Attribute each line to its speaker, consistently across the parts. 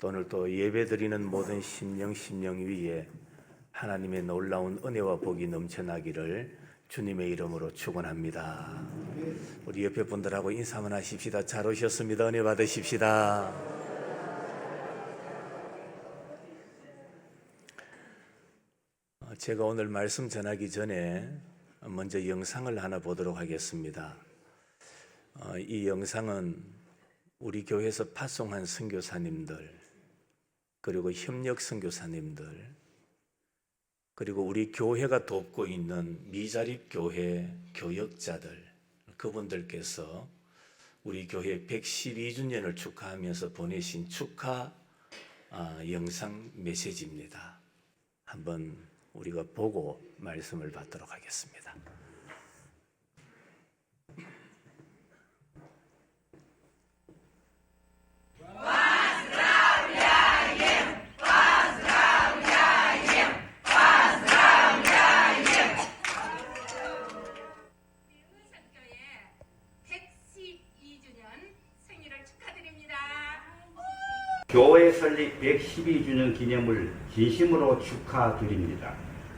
Speaker 1: 오늘 또 예배드리는 모든 심령 위에 하나님의 놀라운 은혜와 복이 넘쳐나기를 주님의 이름으로 축원합니다. 우리 옆에 분들하고 인사 한번 하십시다. 잘 오셨습니다. 은혜 받으십시다. 제가 오늘 말씀 전하기 전에 먼저 영상을 하나 보도록 하겠습니다. 이 영상은 우리 교회에서 파송한 선교사님들, 그리고 협력 선교사님들, 그리고 우리 교회가 돕고 있는 미자립 교회 교역자들, 그분들께서 우리 교회 112주년을 축하하면서 보내신 축하 영상 메시지입니다. 한번 우리가 보고 말씀을 받도록 하겠습니다.
Speaker 2: 교회 설립 112주년 기념을 진심으로 축하드립니다.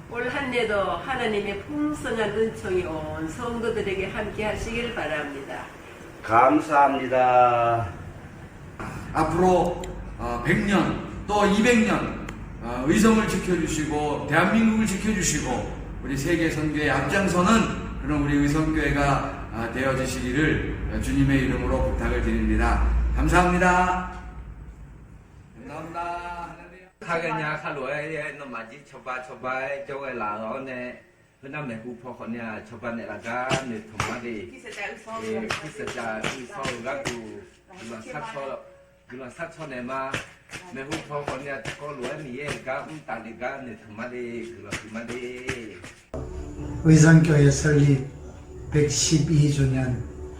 Speaker 3: 올 한 해도 하나님의 풍성한 은총이 온 성도들에게 함께 하시길 바랍니다.
Speaker 2: 감사합니다.
Speaker 4: 앞으로 100년 또 200년 의성을 지켜주시고 대한민국을 지켜주시고 우리 세계 선교에 앞장서는 그런 우리 의성교회가 되어주시기를 주님의 이름으로 부탁을 드립니다. 감사합니다. 감사합니다.
Speaker 5: Thaganya khaloi no maji choba joe la one huna me hu pho khonya choba ne laga ne thomadi kisaja ni so ga tu gula satcho ne ma me hu pho khonya ko lo ni ye ga ta ni ga ne thomadi gula thomadi
Speaker 6: 의성교회 설립 112주년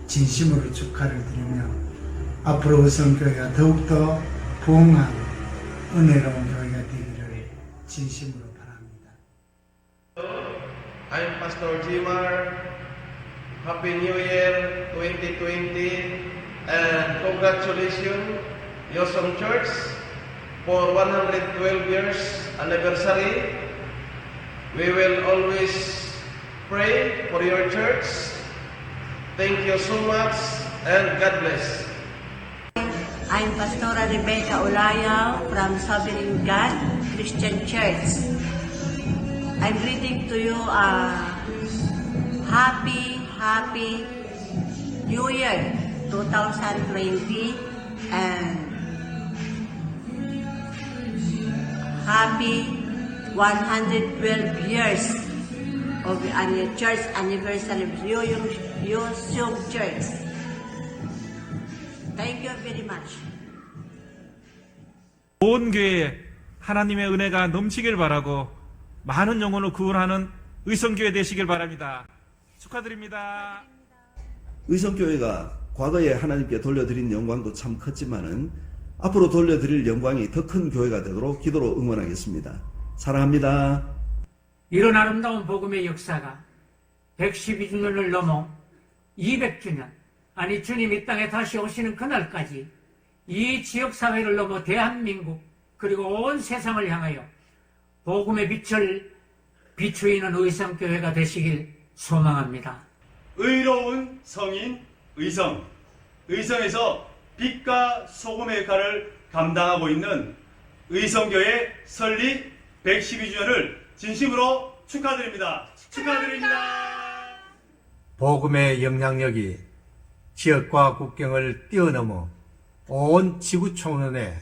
Speaker 6: 진심으로 축하를 드리며 앞으로 의성교회가 더욱더 부흥하고 은혜로운 교회가 되기를 진심으로 바랍니다.
Speaker 7: I'm Pastor Jimar. Happy New Year 2020 and congratulations Yosom Church for 112 years anniversary. We will always pray for your church. Thank you so much and God bless.
Speaker 8: I'm Pastora Rebecca Olaya from Sovereign God Christian Church. I'm greeting to you a happy New Year 2020 and happy 112 years of the church anniversary of Yosom Church. Thank you very much.
Speaker 9: 온 교회에 하나님의 은혜가 넘치길 바라고 많은 영혼을 구원하는 의성교회 되시길 바랍니다. 축하드립니다.
Speaker 10: 의성교회가 과거에 하나님께 돌려드린 영광도 참 컸지만은 앞으로 돌려드릴 영광이 더 큰 교회가 되도록 기도로 응원하겠습니다. 사랑합니다.
Speaker 11: 이런 아름다운 복음의 역사가 112주년을 넘어 200주년, 아니 주님 이 땅에 다시 오시는 그날까지 이 지역사회를 넘어 대한민국 그리고 온 세상을 향하여 복음의 빛을 비추이는 의성교회가 되시길 소망합니다.
Speaker 12: 의로운 성인 의성, 의성에서 빛과 소금의 역할을 감당하고 있는 의성교회 설립 112주년을 진심으로 축하드립니다. 축하드립니다.
Speaker 13: 복음의 영향력이 지역과 국경을 뛰어넘어 온 지구 총론에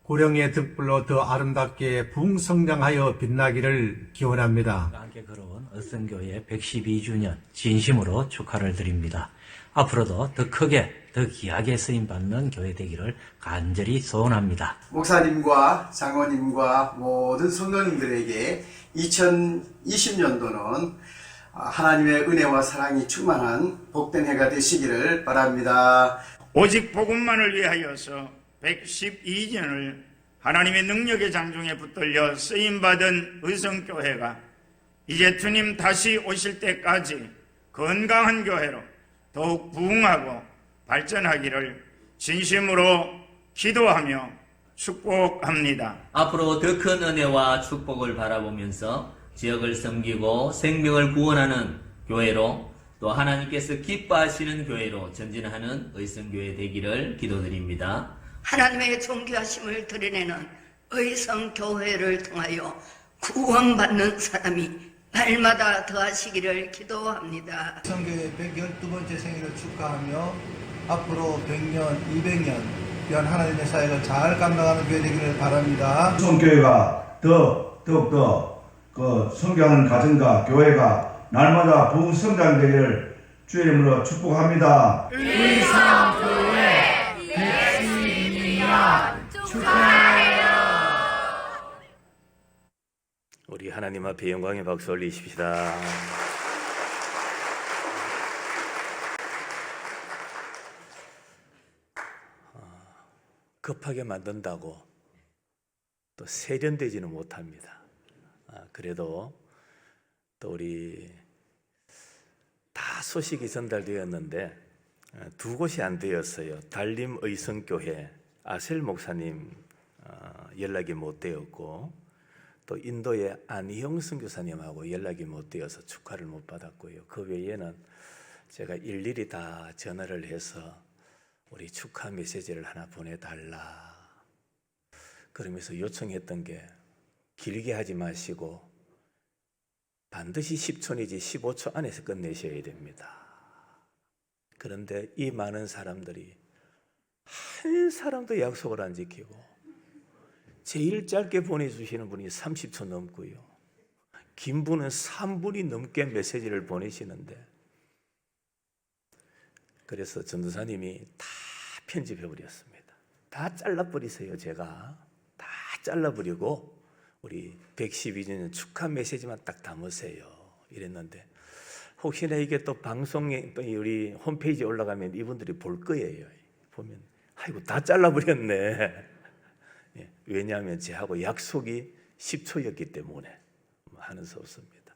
Speaker 13: 고령의 등불로 더 아름답게 부흥성장하여 빛나기를 기원합니다.
Speaker 14: 함께 걸어온 의성교회 112주년 진심으로 축하를 드립니다. 앞으로도 더 크게 더 귀하게 쓰임받는 교회 되기를 간절히 소원합니다.
Speaker 15: 목사님과 장로님과 모든 성도님들에게 2020년도는 하나님의 은혜와 사랑이 충만한 복된 해가 되시기를 바랍니다.
Speaker 16: 오직 복음만을 위하여서 112년을 하나님의 능력의 장중에 붙들려 쓰임받은 의성교회가 이제 주님 다시 오실 때까지 건강한 교회로 더욱 부흥하고 발전하기를 진심으로 기도하며 축복합니다.
Speaker 17: 앞으로 더 큰 은혜와 축복을 바라보면서 지역을 섬기고 생명을 구원하는 교회로 또 하나님께서 기뻐하시는 교회로 전진하는 의성교회 되기를 기도드립니다.
Speaker 18: 하나님의 존귀하심을 드러내는 의성교회를 통하여 구원받는 사람이 날마다 더하시기를 기도합니다.
Speaker 19: 의성교회 112번째 생일을 축하하며 앞으로 100년, 200년 귀한 하나님의 사역을 잘 감당하는 교회 되기를 바랍니다.
Speaker 20: 의성교회가 더욱더 성장하는 가정과 교회가 날마다 부성장되기를 주의 이름으로 축복합니다.
Speaker 18: 의성교회 112년 축하해요.
Speaker 1: 우리 하나님 앞에 영광의 박수 올리십시다. 급하게 만든다고 또 세련되지는 못합니다. 그래도 또 우리 다 소식이 전달되었는데 두 곳이 안 되었어요. 달림 의성교회 아셀 목사님 연락이 못 되었고, 또 인도의 안희영 선교사님하고 연락이 못 되어서 축하를 못 받았고요. 그 외에는 제가 일일이 다 전화를 해서 우리 축하 메시지를 하나 보내달라 그러면서 요청했던 게, 길게 하지 마시고 반드시 10초 내지 15초 안에서 끝내셔야 됩니다. 그런데 이 많은 사람들이 한 사람도 약속을 안 지키고 제일 짧게 보내주시는 분이 30초 넘고요. 긴 분은 3분이 넘게 메시지를 보내시는데, 그래서 전도사님이 다 편집해버렸습니다. 다 잘라버리세요. 제가 다 잘라버리고 우리 112주년 축하 메시지만 딱 담으세요 이랬는데, 혹시나 이게 또 방송에 우리 홈페이지에 올라가면 이분들이 볼 거예요. 보면 아이고 다 잘라버렸네. 왜냐하면 제하고 약속이 10초였기 때문에 하는 수 없습니다.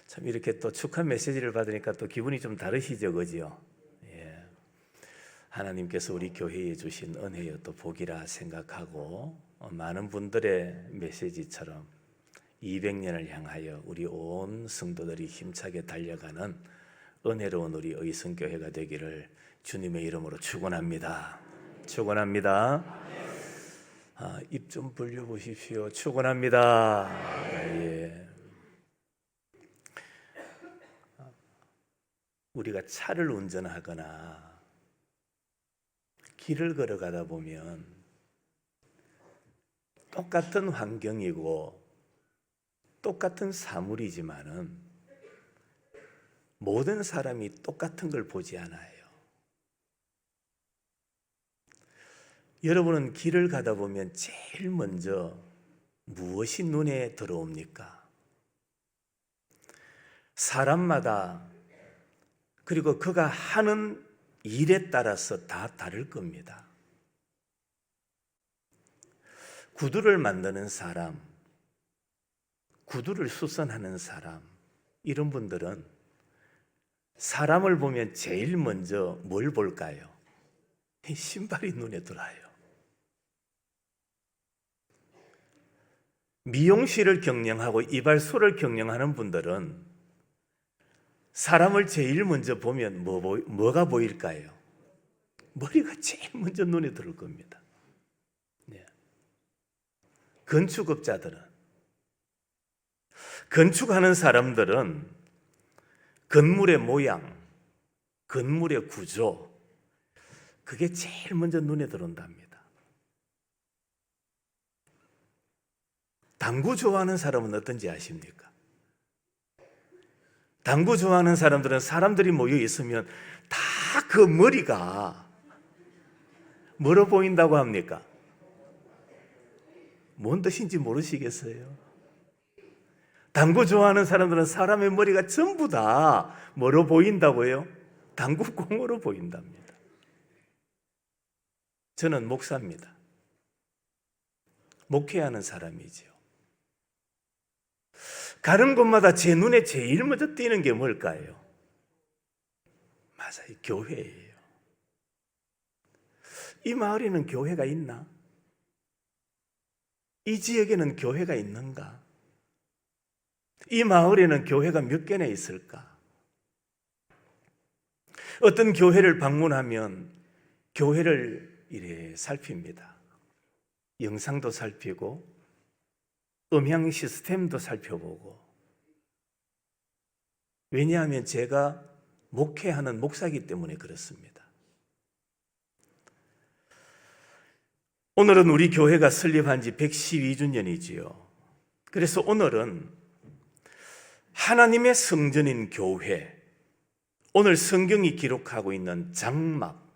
Speaker 1: 참 이렇게 또 축하 메시지를 받으니까 또 기분이 좀 다르시죠, 그죠? 예. 하나님께서 우리 교회에 주신 은혜여 또 복이라 생각하고, 많은 분들의 메시지처럼 200년을 향하여 우리 온 성도들이 힘차게 달려가는 은혜로운 우리 의성교회가 되기를 주님의 이름으로 축원합니다. 축원합니다. 입 좀 벌려보십시오. 축원합니다. 예. 우리가 차를 운전하거나 길을 걸어가다 보면 똑같은 환경이고 똑같은 사물이지만은 모든 사람이 똑같은 걸 보지 않아요. 여러분은 길을 가다 보면 제일 먼저 무엇이 눈에 들어옵니까? 사람마다, 그리고 그가 하는 일에 따라서 다 다를 겁니다. 구두를 만드는 사람, 구두를 수선하는 사람, 이런 분들은 사람을 보면 제일 먼저 뭘 볼까요? 신발이 눈에 들어와요. 미용실을 경영하고 이발소를 경영하는 분들은 사람을 제일 먼저 보면 뭐가 보일까요? 머리가 제일 먼저 눈에 들어올 겁니다. 네. 건축업자들은, 건축하는 사람들은 건물의 모양, 건물의 구조, 그게 제일 먼저 눈에 들어온답니다. 당구 좋아하는 사람은 어떤지 아십니까? 당구 좋아하는 사람들은 사람들이 모여 있으면 다 그 머리가 뭐로 보인다고 합니까? 뭔 뜻인지 모르시겠어요? 당구 좋아하는 사람들은 사람의 머리가 전부 다 뭐로 보인다고요? 당구공으로 보인답니다. 저는 목사입니다. 목회하는 사람이죠. 가는 곳마다 제 눈에 제일 먼저 띄는 게 뭘까요? 맞아요. 교회예요. 이 마을에는 교회가 있나? 이 지역에는 교회가 있는가? 이 마을에는 교회가 몇 개나 있을까? 어떤 교회를 방문하면 교회를 이래 살핍니다. 영상도 살피고 음향 시스템도 살펴보고. 왜냐하면 제가 목회하는 목사이기 때문에 그렇습니다. 오늘은 우리 교회가 설립한 지 112주년이지요. 그래서 오늘은 하나님의 성전인 교회, 오늘 성경이 기록하고 있는 장막,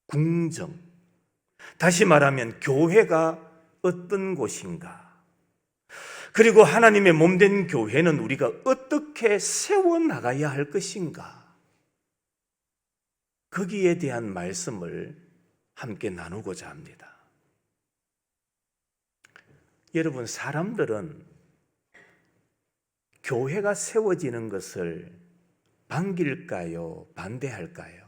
Speaker 1: 궁정, 다시 말하면 교회가 어떤 곳인가, 그리고 하나님의 몸된 교회는 우리가 어떻게 세워나가야 할 것인가, 거기에 대한 말씀을 함께 나누고자 합니다. 여러분, 사람들은 교회가 세워지는 것을 반길까요? 반대할까요?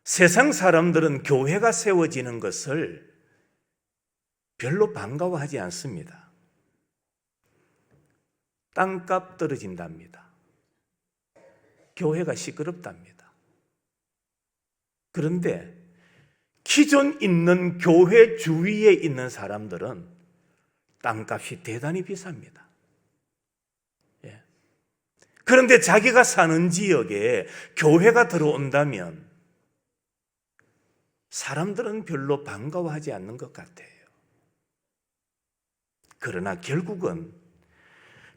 Speaker 1: 세상 사람들은 교회가 세워지는 것을 별로 반가워하지 않습니다. 땅값 떨어진답니다. 교회가 시끄럽답니다. 그런데 기존 있는 교회 주위에 있는 사람들은 땅값이 대단히 비쌉니다. 예. 그런데 자기가 사는 지역에 교회가 들어온다면 사람들은 별로 반가워하지 않는 것 같아요. 그러나 결국은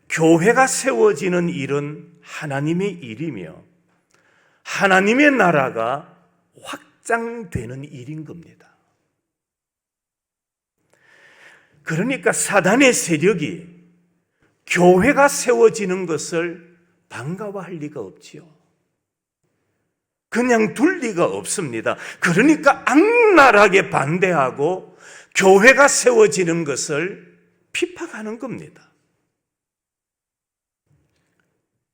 Speaker 1: 교회가 세워지는 일은 하나님의 일이며 하나님의 나라가 확장되는 일인 겁니다. 그러니까 사단의 세력이 교회가 세워지는 것을 반가워할 리가 없지요. 그냥 둘 리가 없습니다. 그러니까 악랄하게 반대하고 교회가 세워지는 것을 핍박하는 겁니다.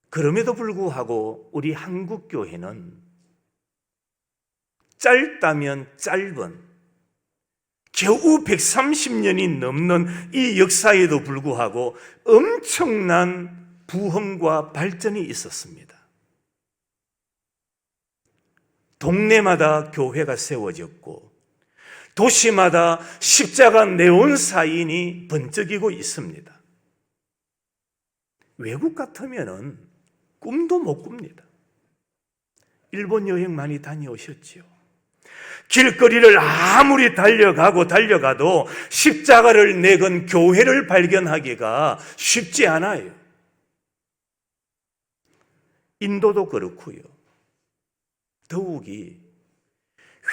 Speaker 1: 그럼에도 불구하고 우리 한국 교회는 짧다면 짧은 겨우 130년이 넘는 이 역사에도 불구하고 엄청난 부흥과 발전이 있었습니다. 동네마다 교회가 세워졌고 도시마다 십자가 네온 사인이 번쩍이고 있습니다. 외국 같으면은 꿈도 못 꿉니다. 일본 여행 많이 다녀오셨지요? 길거리를 아무리 달려가도 십자가를 내건 교회를 발견하기가 쉽지 않아요. 인도도 그렇고요. 더욱이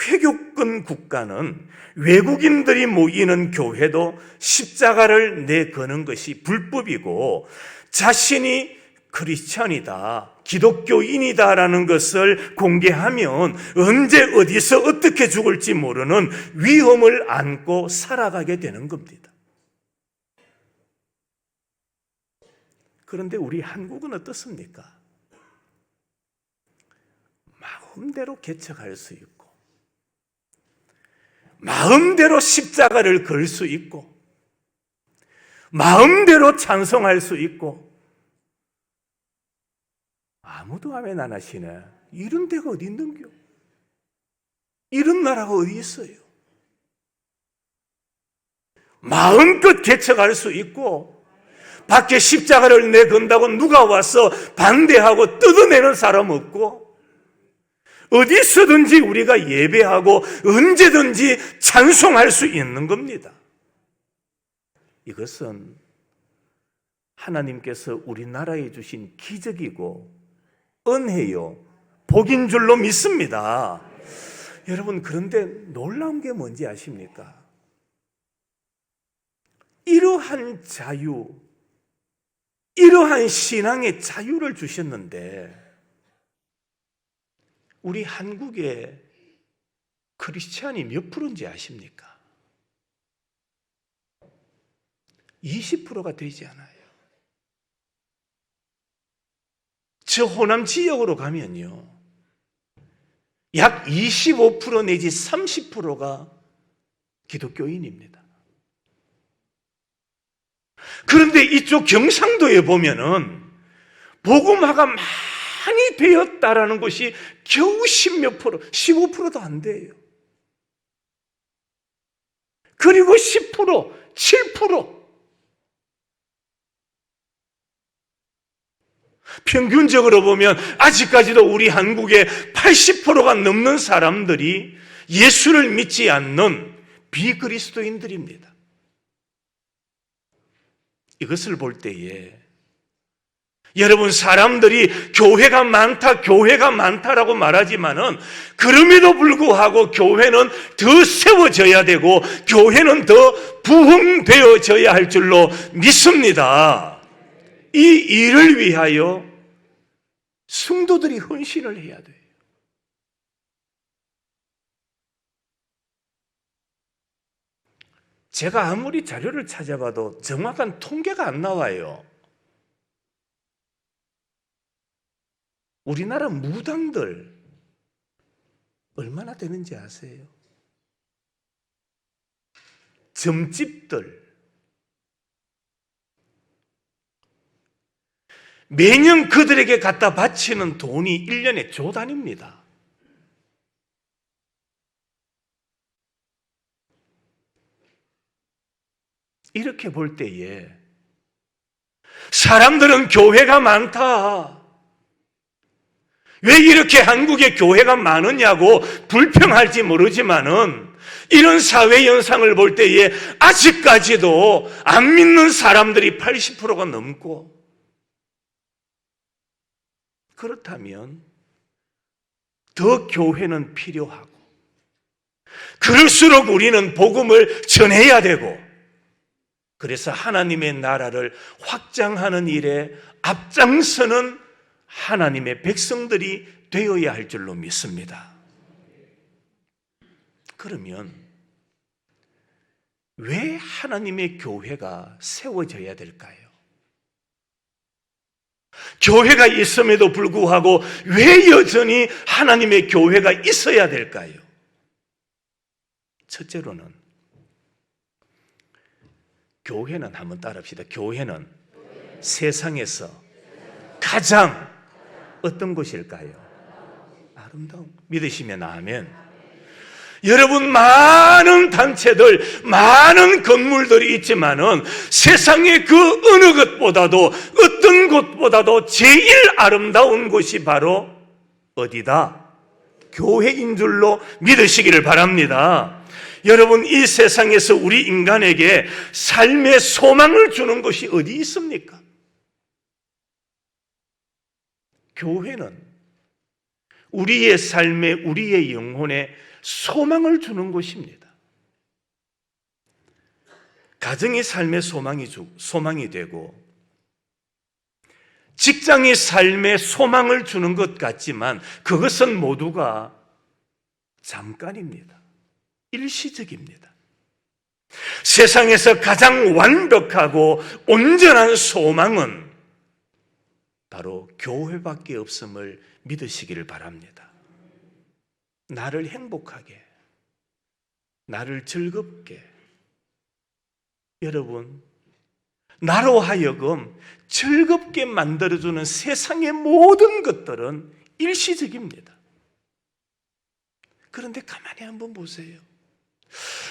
Speaker 1: 회교권 국가는 외국인들이 모이는 교회도 십자가를 내거는 것이 불법이고 자신이 크리스천이다, 기독교인이다라는 것을 공개하면 언제 어디서 어떻게 죽을지 모르는 위험을 안고 살아가게 되는 겁니다. 그런데 우리 한국은 어떻습니까? 마음대로 개척할 수 있고 마음대로 십자가를 걸 수 있고 마음대로 찬송할 수 있고 아무도 아멘 안 하시네. 이런 데가 어디 있는겨? 이런 나라가 어디 있어요? 마음껏 개척할 수 있고 밖에 십자가를 내건다고 누가 와서 반대하고 뜯어내는 사람 없고 어디서든지 우리가 예배하고 언제든지 찬송할 수 있는 겁니다. 이것은 하나님께서 우리나라에 주신 기적이고 은혜요, 복인 줄로 믿습니다. 여러분, 그런데 놀라운 게 뭔지 아십니까? 이러한 자유, 이러한 신앙의 자유를 주셨는데 우리 한국의 크리스찬이 몇 프로인지 아십니까? 20%가 되지 않아요. 저 호남 지역으로 가면요, 약 25% 내지 30%가 기독교인입니다. 그런데 이쪽 경상도에 보면은 복음화가 많이 되었다라는 것이 겨우 10몇 프로, 15%도 안 돼요. 그리고 10%, 7%. 평균적으로 보면 아직까지도 우리 한국의 80%가 넘는 사람들이 예수를 믿지 않는 비그리스도인들입니다. 이것을 볼 때에 여러분, 사람들이 교회가 많다라고 말하지만은 그럼에도 불구하고 교회는 더 세워져야 되고 교회는 더 부흥되어져야 할 줄로 믿습니다. 이 일을 위하여 성도들이 헌신을 해야 돼요. 제가 아무리 자료를 찾아봐도 정확한 통계가 안 나와요. 우리나라 무당들 얼마나 되는지 아세요? 점집들 매년 그들에게 갖다 바치는 돈이 1년에 조 단위입니다. 이렇게 볼 때에 사람들은 교회가 많다, 왜 이렇게 한국에 교회가 많으냐고 불평할지 모르지만은 이런 사회 현상을 볼 때에 아직까지도 안 믿는 사람들이 80%가 넘고, 그렇다면 더 교회는 필요하고 그럴수록 우리는 복음을 전해야 되고, 그래서 하나님의 나라를 확장하는 일에 앞장서는 하나님의 백성들이 되어야 할 줄로 믿습니다. 그러면 왜 하나님의 교회가 세워져야 될까요? 교회가 있음에도 불구하고 왜 여전히 하나님의 교회가 있어야 될까요? 첫째로는 교회는, 한번 따라합시다. 교회는 세상에서 가장 어떤 곳일까요? 아름다운. 믿으시면 아멘. 여러분, 많은 단체들, 많은 건물들이 있지만은 세상의 그 어느 것보다도, 어떤 곳보다도 제일 아름다운 곳이 바로 어디다? 교회인 줄로 믿으시기를 바랍니다. 여러분, 이 세상에서 우리 인간에게 삶의 소망을 주는 것이 어디 있습니까? 교회는 우리의 삶에, 우리의 영혼에 소망을 주는 곳입니다. 가정이 삶의 소망이 되고, 직장이 삶의 소망을 주는 것 같지만 그것은 모두가 잠깐입니다. 일시적입니다. 세상에서 가장 완벽하고 온전한 소망은 바로 교회밖에 없음을 믿으시기를 바랍니다. 나를 행복하게, 나를 즐겁게, 여러분, 나로 하여금 즐겁게 만들어주는 세상의 모든 것들은 일시적입니다. 그런데 가만히 한번 보세요.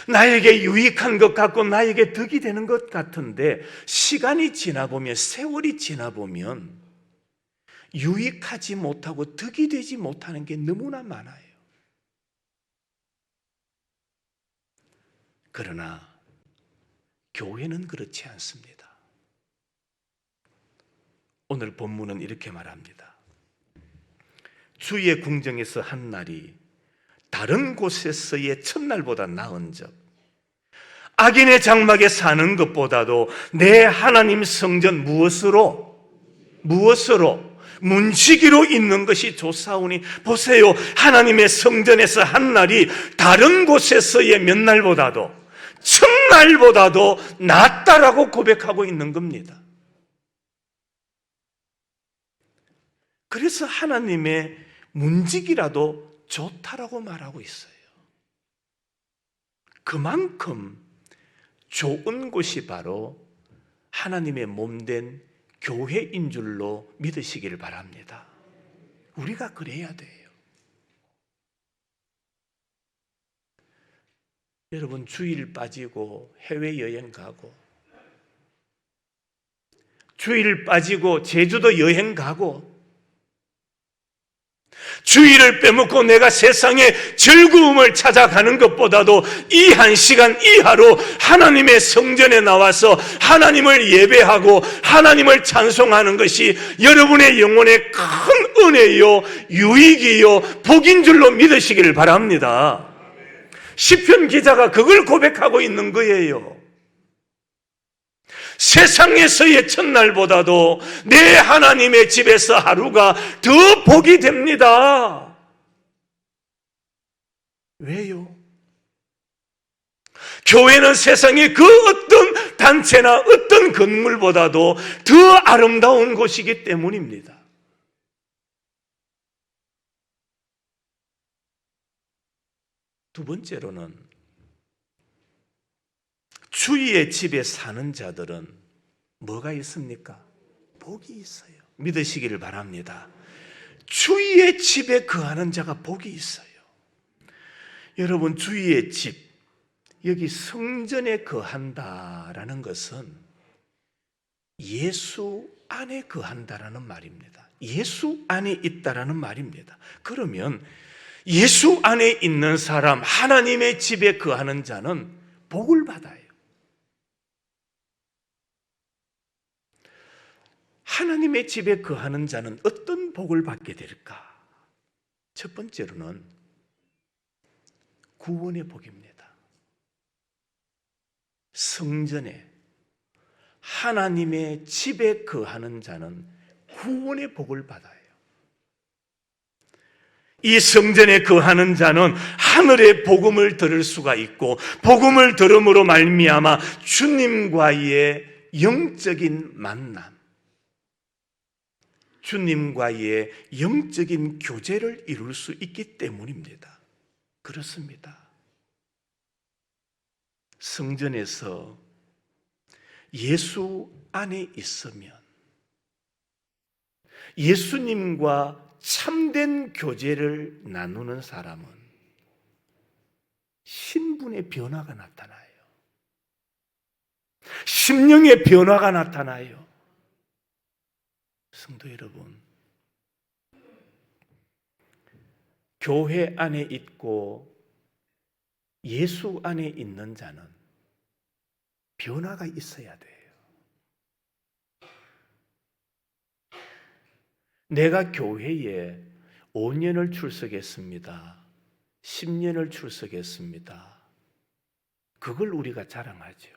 Speaker 1: 나에게 유익한 것 같고 나에게 덕이 되는 것 같은데 시간이 지나보면, 세월이 지나보면 유익하지 못하고 덕이 되지 못하는 게 너무나 많아요. 그러나 교회는 그렇지 않습니다. 오늘 본문은 이렇게 말합니다. 주의 궁정에서 한 날이 다른 곳에서의 첫날보다 나은즉 악인의 장막에 사는 것보다도 내 하나님 성전 무엇으로 문지기로 있는 것이 좋사오니, 보세요, 하나님의 성전에서 한 날이 다른 곳에서의 몇 날보다도, 첫날보다도 낫다라고 고백하고 있는 겁니다. 그래서 하나님의 문지기라도 좋다라고 말하고 있어요. 그만큼 좋은 곳이 바로 하나님의 몸된 교회인 줄로 믿으시기를 바랍니다. 우리가 그래야 돼요. 여러분, 주일 빠지고 해외여행 가고, 주일 빠지고 제주도 여행 가고, 주일을 빼먹고 내가 세상의 즐거움을 찾아가는 것보다도 이 한 시간, 이 하루 하나님의 성전에 나와서 하나님을 예배하고 하나님을 찬송하는 것이 여러분의 영혼에 큰 은혜요, 유익이요, 복인 줄로 믿으시기를 바랍니다. 시편 기자가 그걸 고백하고 있는 거예요. 세상에서의 첫날보다도 내 하나님의 집에서 하루가 더 복이 됩니다. 왜요? 교회는 세상의 그 어떤 단체나 어떤 건물보다도 더 아름다운 곳이기 때문입니다. 두 번째로는 주의 집에 사는 자들은 뭐가 있습니까? 복이 있어요. 믿으시기를 바랍니다. 주의 집에 거하는 자가 복이 있어요. 여러분, 주의 집, 여기 성전에 거한다라는 것은 예수 안에 거한다라는 말입니다. 예수 안에 있다라는 말입니다. 그러면 예수 안에 있는 사람, 하나님의 집에 거하는 자는 복을 받아요. 하나님의 집에 거하는 자는 어떤 복을 받게 될까? 첫 번째로는 구원의 복입니다. 성전에 하나님의 집에 거하는 자는 구원의 복을 받아요. 이 성전에 거하는 자는 하늘의 복음을 들을 수가 있고, 복음을 들음으로 말미암아 주님과의 영적인 만남, 주님과의 영적인 교제를 이룰 수 있기 때문입니다. 그렇습니다. 성전에서 예수 안에 있으면 예수님과 참된 교제를 나누는 사람은 신분의 변화가 나타나요. 심령의 변화가 나타나요. 성도 여러분, 교회 안에 있고 예수 안에 있는 자는 변화가 있어야 돼요. 내가 교회에 5년을 출석했습니다. 10년을 출석했습니다. 그걸 우리가 자랑하죠.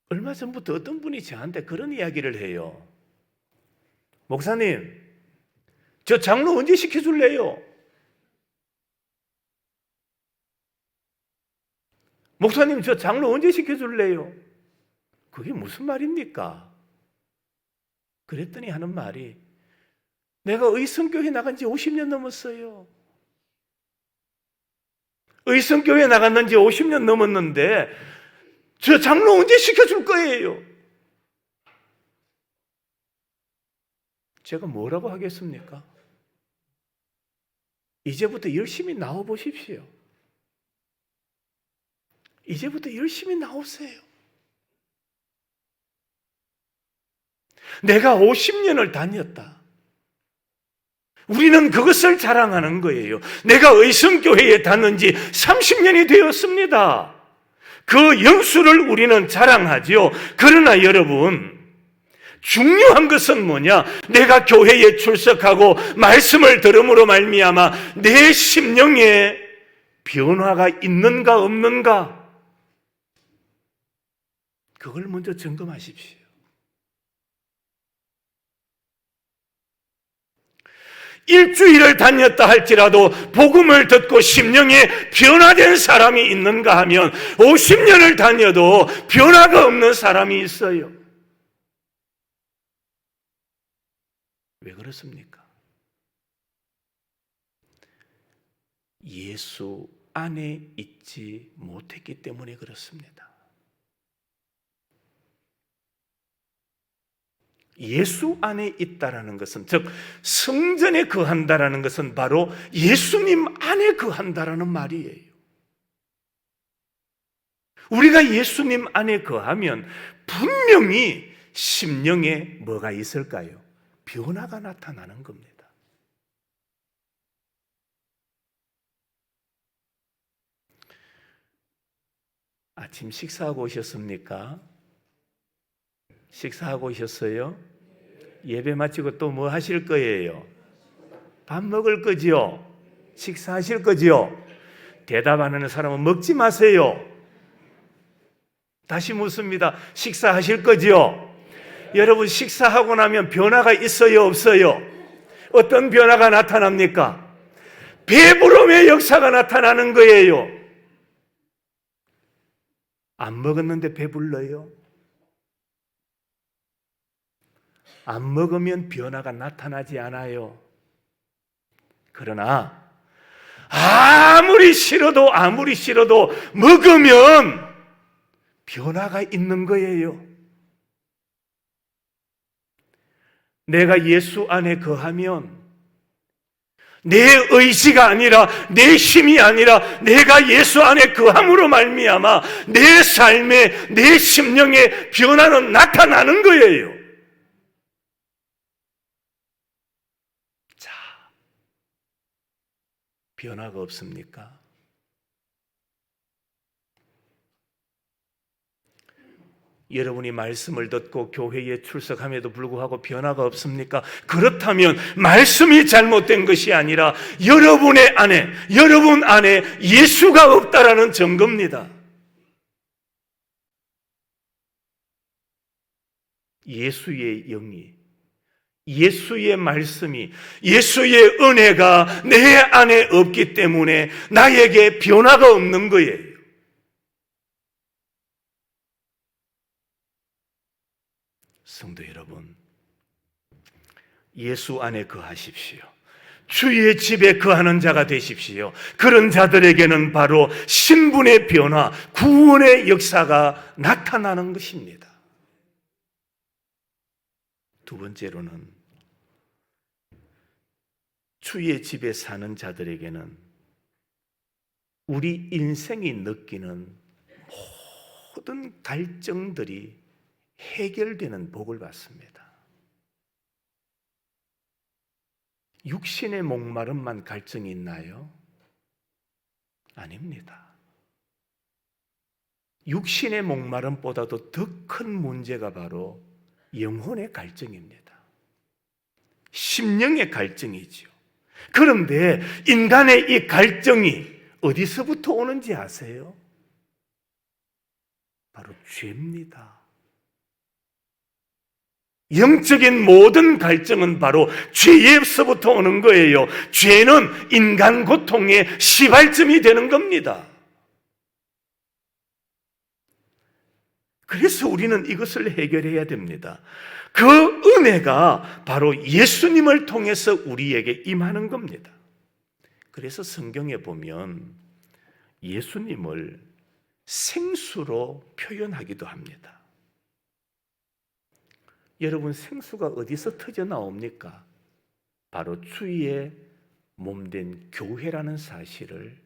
Speaker 1: 얼마 전부터 어떤 분이 저한테 그런 이야기를 해요. 목사님, 저 장로 언제 시켜줄래요? 목사님, 저 장로 언제 시켜줄래요? 그게 무슨 말입니까? 그랬더니 하는 말이, 내가 의성교회 나간 지 50년 넘었어요. 의성교회 나갔는 지 50년 넘었는데 저 장로 언제 시켜줄 거예요? 제가 뭐라고 하겠습니까? 이제부터 열심히 나와 보십시오. 이제부터 열심히 나오세요. 내가 50년을 다녔다. 우리는 그것을 자랑하는 거예요. 내가 의성교회에 다닌 지 30년이 되었습니다. 그 영수를 우리는 자랑하지요. 그러나 여러분, 중요한 것은 뭐냐? 내가 교회에 출석하고 말씀을 들음으로 말미암아 내 심령에 변화가 있는가 없는가? 그걸 먼저 점검하십시오. 일주일을 다녔다 할지라도 복음을 듣고 심령에 변화된 사람이 있는가 하면 50년을 다녀도 변화가 없는 사람이 있어요. 왜 그렇습니까? 예수 안에 있지 못했기 때문에 그렇습니다. 예수 안에 있다라는 것은, 즉 성전에 거한다라는 것은 바로 예수님 안에 거한다라는 말이에요. 우리가 예수님 안에 거하면 분명히 심령에 뭐가 있을까요? 변화가 나타나는 겁니다. 아침 식사하고 오셨습니까? 식사하고 오셨어요? 예배 마치고 또 뭐 하실 거예요? 밥 먹을 거지요? 식사하실 거지요? 대답 안 하는 사람은 먹지 마세요. 다시 묻습니다. 식사하실 거지요? 여러분, 식사하고 나면 변화가 있어요, 없어요? 어떤 변화가 나타납니까? 배부름의 역사가 나타나는 거예요. 안 먹었는데 배불러요? 안 먹으면 변화가 나타나지 않아요. 그러나 아무리 싫어도 먹으면 변화가 있는 거예요. 내가 예수 안에 거하면 내 의지가 아니라, 내 힘이 아니라 내가 예수 안에 거함으로 말미암아 내 삶에, 내 심령에 변화는 나타나는 거예요. 자, 변화가 없습니까? 여러분이 말씀을 듣고 교회에 출석함에도 불구하고 변화가 없습니까? 그렇다면 말씀이 잘못된 것이 아니라 여러분 안에 예수가 없다라는 증거입니다. 예수의 영이, 예수의 말씀이, 예수의 은혜가 내 안에 없기 때문에 나에게 변화가 없는 거예요. 성도 여러분, 예수 안에 거하십시오. 주의 집에 거하는 자가 되십시오. 그런 자들에게는 바로 신분의 변화, 구원의 역사가 나타나는 것입니다. 두 번째로는 주의 집에 사는 자들에게는 우리 인생이 느끼는 모든 갈증들이 해결되는 복을 받습니다. 육신의 목마름만 갈증이 있나요? 아닙니다. 육신의 목마름보다도 더 큰 문제가 바로 영혼의 갈증입니다. 심령의 갈증이지요. 그런데 인간의 이 갈증이 어디서부터 오는지 아세요? 바로 죄입니다. 영적인 모든 갈증은 바로 죄에서부터 오는 거예요. 죄는 인간 고통의 시발점이 되는 겁니다. 그래서 우리는 이것을 해결해야 됩니다. 그 은혜가 바로 예수님을 통해서 우리에게 임하는 겁니다. 그래서 성경에 보면 예수님을 생수로 표현하기도 합니다. 여러분, 생수가 어디서 터져 나옵니까? 바로 주의 몸된 교회라는 사실을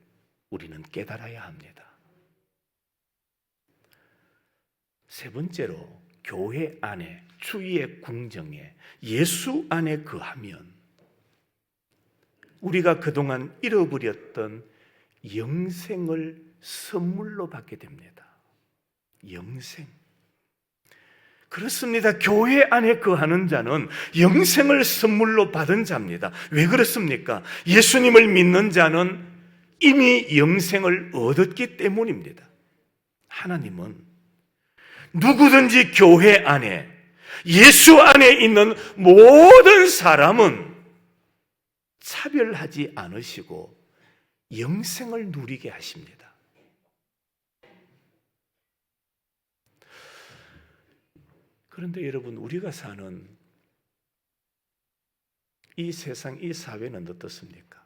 Speaker 1: 우리는 깨달아야 합니다. 세 번째로, 교회 안에, 주의 궁정에, 예수 안에 거하면 우리가 그동안 잃어버렸던 영생을 선물로 받게 됩니다. 영생. 그렇습니다. 교회 안에 거하는 자는 영생을 선물로 받은 자입니다. 왜 그렇습니까? 예수님을 믿는 자는 이미 영생을 얻었기 때문입니다. 하나님은 누구든지 교회 안에, 예수 안에 있는 모든 사람은 차별하지 않으시고 영생을 누리게 하십니다. 그런데 여러분, 우리가 사는 이 세상, 이 사회는 어떻습니까?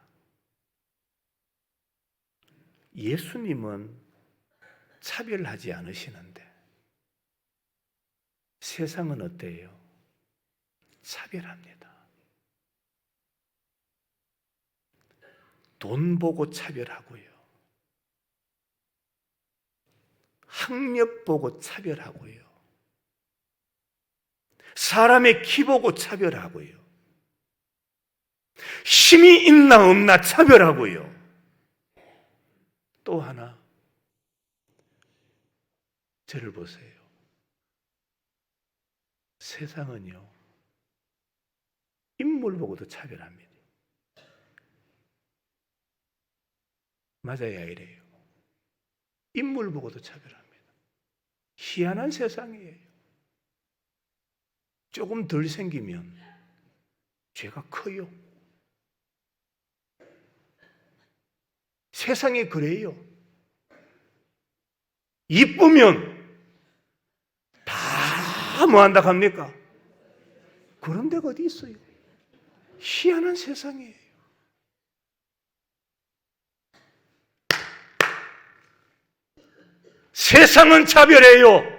Speaker 1: 예수님은 차별하지 않으시는데 세상은 어때요? 차별합니다. 돈 보고 차별하고요. 학력 보고 차별하고요. 사람의 키 보고 차별하고요. 힘이 있나 없나 차별하고요. 또 하나, 저를 보세요. 세상은요, 인물 보고도 차별합니다. 맞아야 이래요. 인물 보고도 차별합니다. 희한한 세상이에요. 조금 덜 생기면 죄가 커요. 세상이 그래요. 이쁘면 다 뭐한다 합니까? 그런 데가 어디 있어요? 희한한 세상이에요. 세상은 차별해요.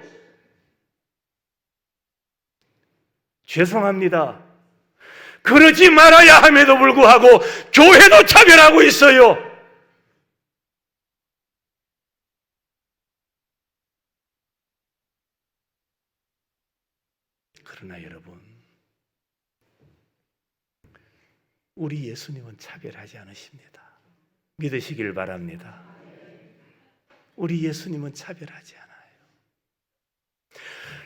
Speaker 1: 죄송합니다. 그러지 말아야 함에도 불구하고 교회도 차별하고 있어요. 그러나 여러분, 우리 예수님은 차별하지 않으십니다. 믿으시길 바랍니다. 우리 예수님은 차별하지 않아요.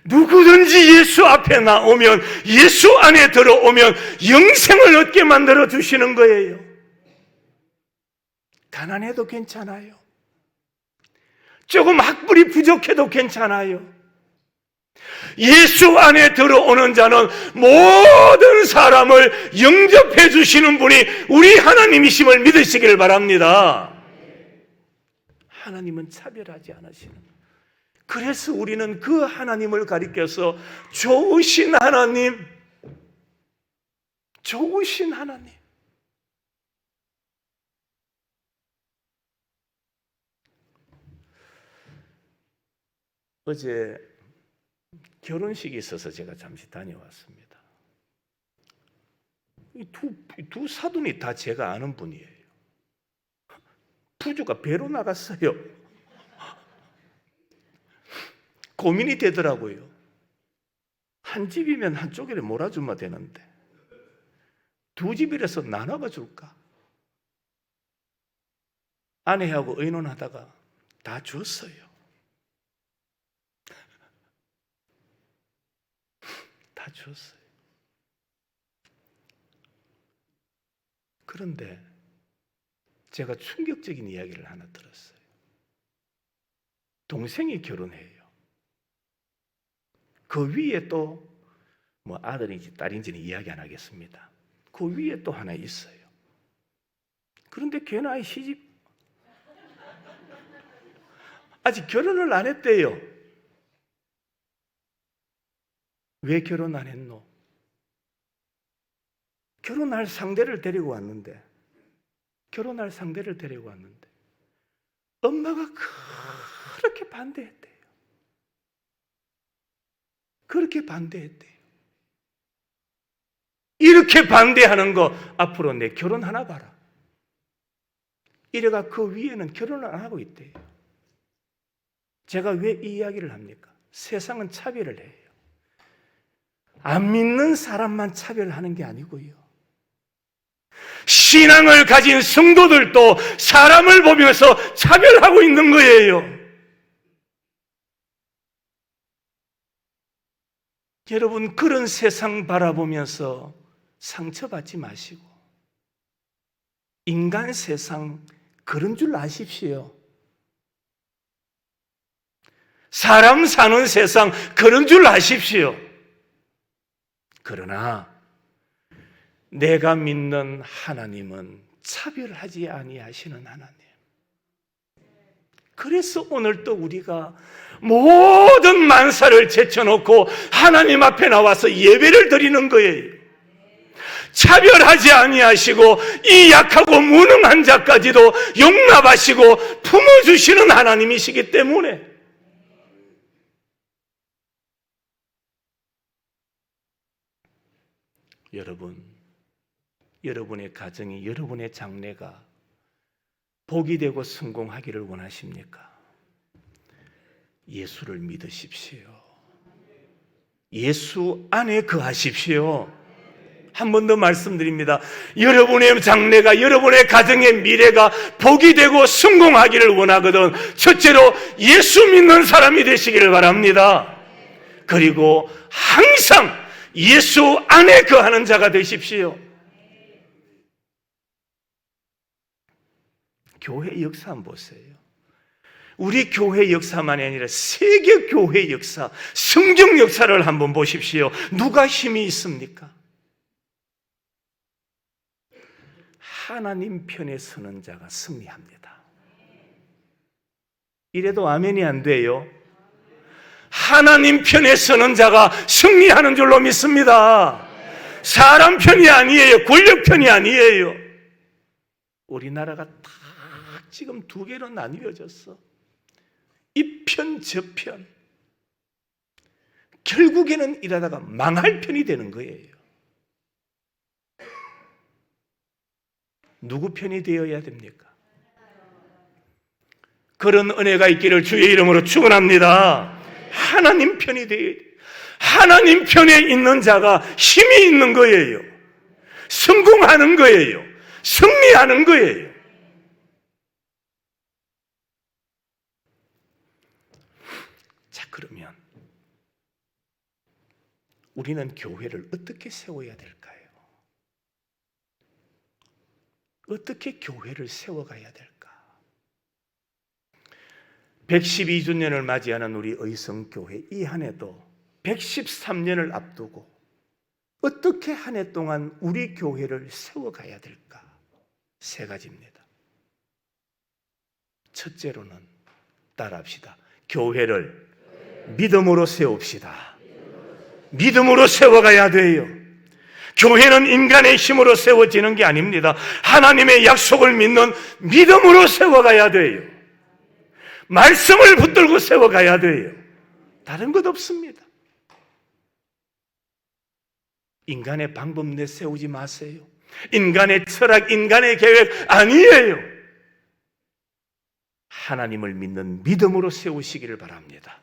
Speaker 1: 누구든지 예수 앞에 나오면, 예수 안에 들어오면 영생을 얻게 만들어 주시는 거예요. 가난해도 괜찮아요. 조금 학벌이 부족해도 괜찮아요. 예수 안에 들어오는 자는 모든 사람을 영접해 주시는 분이 우리 하나님이심을 믿으시길 바랍니다. 하나님은 차별하지 않으시는 거예요. 그래서 우리는 그 하나님을 가리켜서 좋으신 하나님, 좋으신 하나님. 어제 결혼식이 있어서 제가 잠시 다녀왔습니다. 이 두 사돈이 다 제가 아는 분이에요. 부주가 배로 나갔어요. 고민이 되더라고요. 한 집이면 한쪽에 몰아주면 되는데 두 집이라서 나눠가 줄까? 아내하고 의논하다가 다 줬어요. 다 줬어요. 그런데 제가 충격적인 이야기를 하나 들었어요. 동생이 결혼해요. 그 위에 또 뭐 아들인지 딸인지는 이야기 안 하겠습니다. 그 위에 또 하나 있어요. 그런데 걔는 아예 시집 아직 결혼을 안 했대요. 왜 결혼 안 했노? 결혼할 상대를 데리고 왔는데 엄마가 그렇게 반대했대요. 그렇게 반대했대요. 이렇게 반대하는 거 앞으로 내 결혼하나 봐라. 이래가 그 위에는 결혼을 안 하고 있대요. 제가 왜 이 이야기를 합니까? 세상은 차별을 해요. 안 믿는 사람만 차별하는 게 아니고요. 신앙을 가진 성도들도 사람을 보면서 차별하고 있는 거예요. 여러분, 그런 세상 바라보면서 상처받지 마시고 인간 세상 그런 줄 아십시오. 사람 사는 세상 그런 줄 아십시오. 그러나 내가 믿는 하나님은 차별하지 아니하시는 하나님. 그래서 오늘 또 우리가 모든 만사를 제쳐놓고 하나님 앞에 나와서 예배를 드리는 거예요. 차별하지 아니하시고 이 약하고 무능한 자까지도 용납하시고 품어주시는 하나님이시기 때문에 여러분의 가정이, 여러분의 장래가 복이 되고 성공하기를 원하십니까? 예수를 믿으십시오. 예수 안에 거하십시오. 한 번 더 말씀드립니다. 여러분의 장래가, 여러분의 가정의 미래가 복이 되고 성공하기를 원하거든 첫째로 예수 믿는 사람이 되시기를 바랍니다. 그리고 항상 예수 안에 거하는 자가 되십시오. 교회 역사 한번 보세요. 우리 교회 역사만이 아니라 세계 교회 역사, 성경 역사를 한번 보십시오. 누가 힘이 있습니까? 하나님 편에 서는 자가 승리합니다. 이래도 아멘이 안 돼요. 하나님 편에 서는 자가 승리하는 줄로 믿습니다. 사람 편이 아니에요. 권력 편이 아니에요. 우리나라가 다 지금 두 개로 나뉘어졌어. 이 편, 저 편. 결국에는 이러다가 망할 편이 되는 거예요. 누구 편이 되어야 됩니까? 그런 은혜가 있기를 주의 이름으로 축원합니다. 하나님 편이 되어야 돼요. 하나님 편에 있는 자가 힘이 있는 거예요. 성공하는 거예요. 승리하는 거예요. 자, 그러면 우리는 교회를 어떻게 세워야 될까요? 어떻게 교회를 세워가야 될까? 112주년을 맞이하는 우리 의성교회, 이 한 해도 113년을 앞두고 어떻게 한 해 동안 우리 교회를 세워가야 될까? 세 가지입니다. 첫째로는 따라합시다. 교회를 믿음으로 세웁시다. 믿음으로 세워가야 돼요. 교회는 인간의 힘으로 세워지는 게 아닙니다. 하나님의 약속을 믿는 믿음으로 세워가야 돼요. 말씀을 붙들고 세워가야 돼요. 다른 것 없습니다. 인간의 방법 내 세우지 마세요. 인간의 철학, 인간의 계획 아니에요. 하나님을 믿는 믿음으로 세우시기를 바랍니다.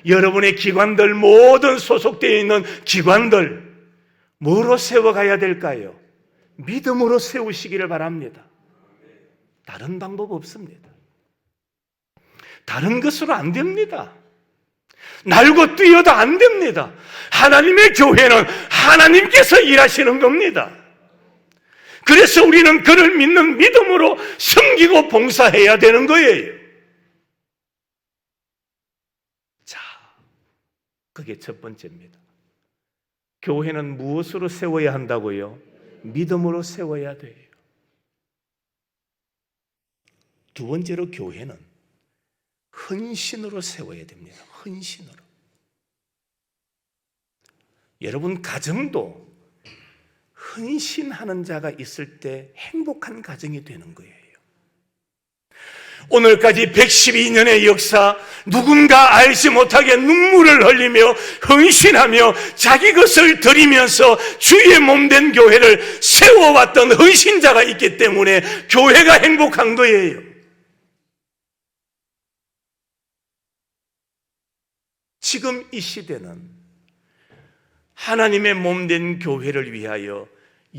Speaker 1: 여러분의 기관들, 모든 소속되어 있는 기관들 뭐로 세워가야 될까요? 믿음으로 세우시기를 바랍니다. 다른 방법 없습니다. 다른 것으로 안 됩니다. 날고 뛰어도 안 됩니다. 하나님의 교회는 하나님께서 일하시는 겁니다. 그래서 우리는 그를 믿는 믿음으로 섬기고 봉사해야 되는 거예요. 자, 그게 첫 번째입니다. 교회는 무엇으로 세워야 한다고요? 믿음으로 세워야 돼요. 두 번째로 교회는 헌신으로 세워야 됩니다. 헌신으로. 여러분 가정도 헌신하는 자가 있을 때 행복한 가정이 되는 거예요. 오늘까지 112년의 역사, 누군가 알지 못하게 눈물을 흘리며 헌신하며 자기 것을 드리면서 주의 몸된 교회를 세워왔던 헌신자가 있기 때문에 교회가 행복한 거예요. 지금 이 시대는 하나님의 몸된 교회를 위하여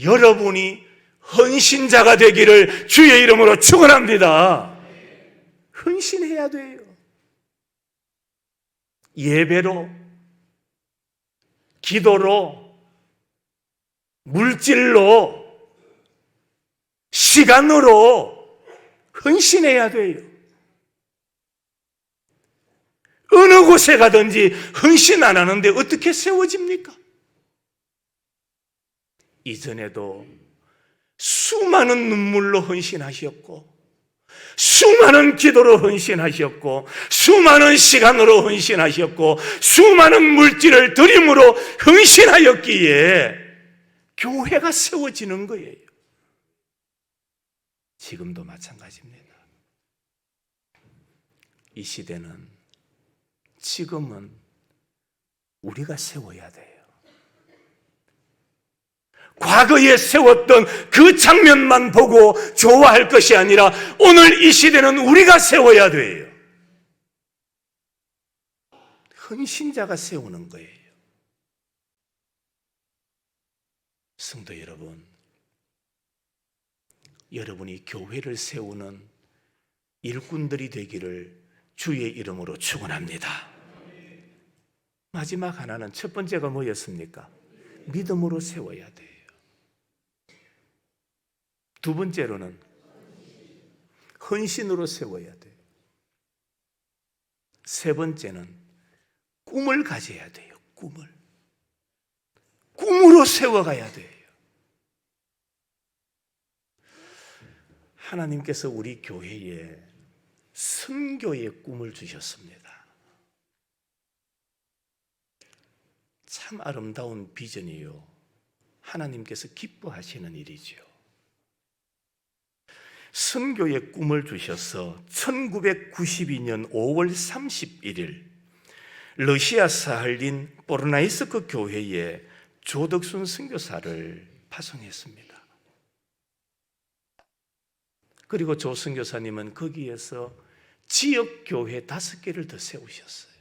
Speaker 1: 여러분이 헌신자가 되기를 주의 이름으로 축원합니다. 헌신해야 돼요. 예배로, 기도로, 물질로, 시간으로 헌신해야 돼요. 어느 곳에 가든지 헌신 안 하는데 어떻게 세워집니까? 이전에도 수많은 눈물로 헌신하셨고 수많은 기도로 헌신하셨고 수많은 시간으로 헌신하셨고 수많은 물질을 드림으로 헌신하였기에 교회가 세워지는 거예요. 지금도 마찬가지입니다. 이 시대는, 지금은 우리가 세워야 돼요. 과거에 세웠던 그 장면만 보고 좋아할 것이 아니라 오늘 이 시대는 우리가 세워야 돼요. 헌신자가 세우는 거예요. 성도 여러분, 여러분이 교회를 세우는 일꾼들이 되기를 주의 이름으로 축원합니다. 마지막 하나는, 첫 번째가 뭐였습니까? 믿음으로 세워야 돼요. 두 번째로는 헌신으로 세워야 돼요. 세 번째는 꿈을 가져야 돼요. 꿈으로 세워가야 돼요. 하나님께서 우리 교회에 선교의 꿈을 주셨습니다. 참 아름다운 비전이요, 하나님께서 기뻐하시는 일이죠. 선교의 꿈을 주셔서 1992년 5월 31일 러시아 사할린 보르나이스크 교회에 조덕순 선교사를 파송했습니다. 그리고 조 선교사님은 거기에서 지역 교회 5개를 더 세우셨어요.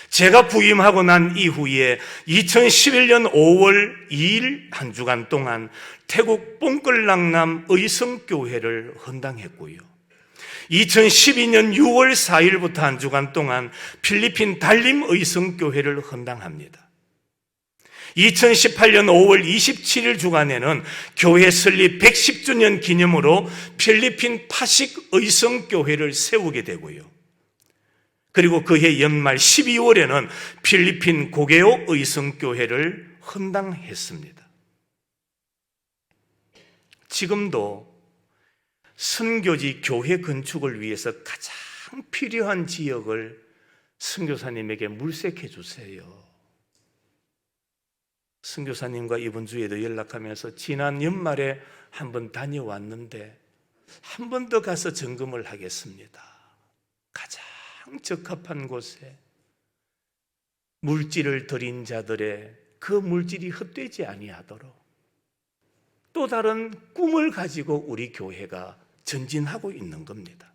Speaker 1: 제가 부임하고 난 이후에 2011년 5월 2일 한 주간 동안 태국 뽕끌랑남 의성교회를 헌당했고요. 2012년 6월 4일부터 한 주간 동안 필리핀 달림 의성교회를 헌당합니다. 2018년 5월 27일 주간에는 교회 설립 110주년 기념으로 필리핀 파식 의성교회를 세우게 되고요. 그리고 그해 연말 12월에는 필리핀 고게오 의성교회를 헌당했습니다. 지금도 선교지 교회 건축을 위해서 가장 필요한 지역을 선교사님에게 물색해 주세요. 선교사님과 이번 주에도 연락하면서 지난 연말에 한번 다녀왔는데 한 번 더 가서 점검을 하겠습니다. 가장 적합한 곳에 물질을 드린 자들의 그 물질이 헛되지 아니하도록 또 다른 꿈을 가지고 우리 교회가 전진하고 있는 겁니다.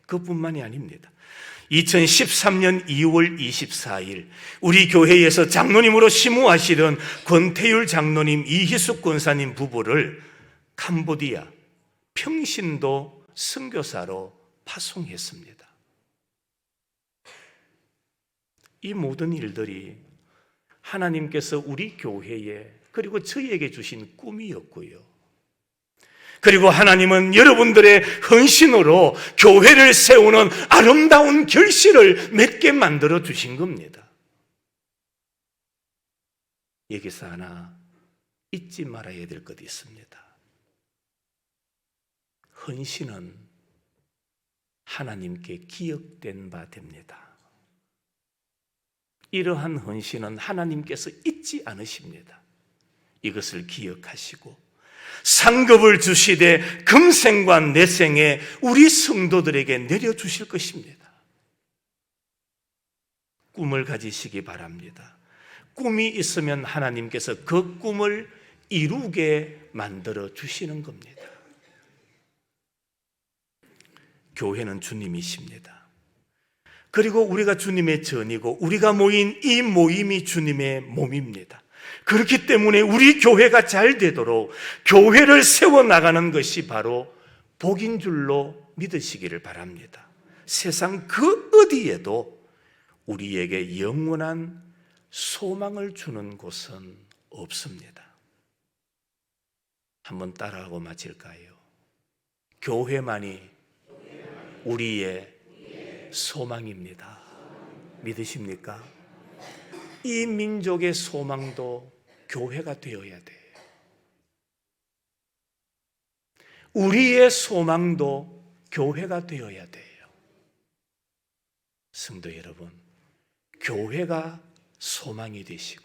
Speaker 1: 그뿐만이 아닙니다. 2013년 2월 24일 우리 교회에서 장로님으로 심우하시던 권태율 장로님, 이희숙 권사님 부부를 캄보디아 평신도 선교사로 파송했습니다. 이 모든 일들이 하나님께서 우리 교회에 그리고 저희에게 주신 꿈이었고요. 그리고 하나님은 여러분들의 헌신으로 교회를 세우는 아름다운 결실을 맺게 만들어 주신 겁니다. 여기서 하나 잊지 말아야 될 것이 있습니다. 헌신은 하나님께 기억된 바 됩니다. 이러한 헌신은 하나님께서 잊지 않으십니다. 이것을 기억하시고 상급을 주시되 금생과 내생에 우리 성도들에게 내려주실 것입니다. 꿈을 가지시기 바랍니다. 꿈이 있으면 하나님께서 그 꿈을 이루게 만들어 주시는 겁니다. 교회는 주님이십니다. 그리고 우리가 주님의 전이고 우리가 모인 이 모임이 주님의 몸입니다. 그렇기 때문에 우리 교회가 잘 되도록 교회를 세워나가는 것이 바로 복인 줄로 믿으시기를 바랍니다. 세상 그 어디에도 우리에게 영원한 소망을 주는 곳은 없습니다. 한번 따라하고 마칠까요? 교회만이 우리의 소망입니다. 믿으십니까? 이 민족의 소망도 교회가 되어야 돼요. 우리의 소망도 교회가 되어야 돼요. 성도 여러분, 교회가 소망이 되시고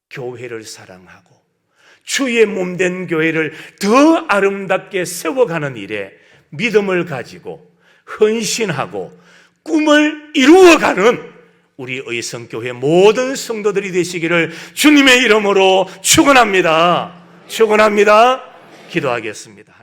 Speaker 1: 교회를 사랑하고 주의 몸된 교회를 더 아름답게 세워가는 일에 믿음을 가지고 헌신하고 꿈을 이루어가는 우리 의성교회 모든 성도들이 되시기를 주님의 이름으로 축원합니다. 축원합니다. 기도하겠습니다.